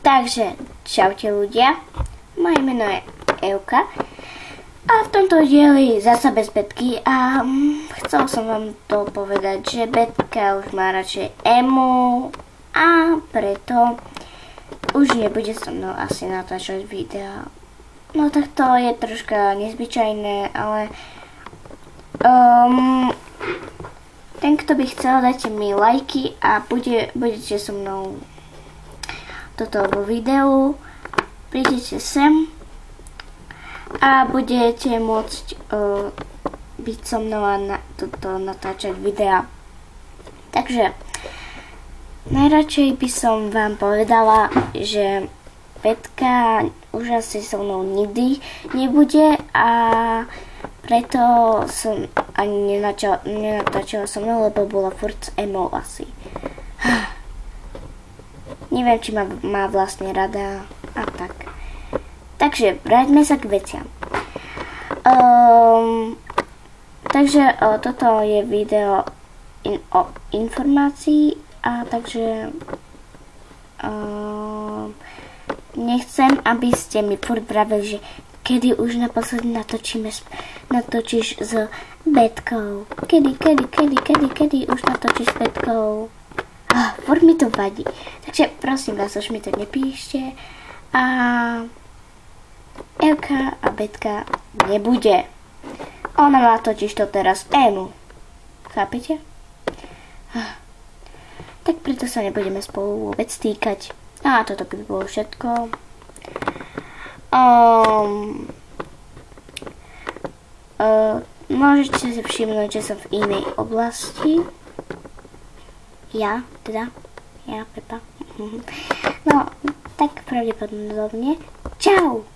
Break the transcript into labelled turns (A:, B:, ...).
A: Takže, čaute ľudia, moje meno je Euka a v tomto dieli zasa bez Betky a chcel som vám to povedať, že Betka už má radšej emu a preto už nebude so mnou asi natáčať videa. No tak to je troška nezvyčajné, ale ten, kto by chcel, dajte mi lajky a budete so mnou toto vo videu, prídete sem a budete môcť byť so mnou a natáčať videa. Takže najradšej by som vám povedala, že Betka už asi so mnou nikdy nebude a preto som ani nenatáčala so mnou, lebo bola furt s emou asi. Neviem, či má vlastne rada a tak. Takže vráťme sa k veciam. Takže toto je video o informácii a takže nechcem, aby ste mi furt vravili, že kedy už naposledy natočíš s Betkou. Kedy už natočíš s Betkou. Furt mi to vadí. Takže prosím vás, už mi to nepíšte. A Euka a Betka nebude. Ona má totiž to teraz emu. Chápete? Tak preto sa nebudeme spolu vôbec stýkať. A toto by bolo všetko. Môžete si všimnúť, že som v inej oblasti. Ja, Pepa. No, tak pravdepodobne. Čau!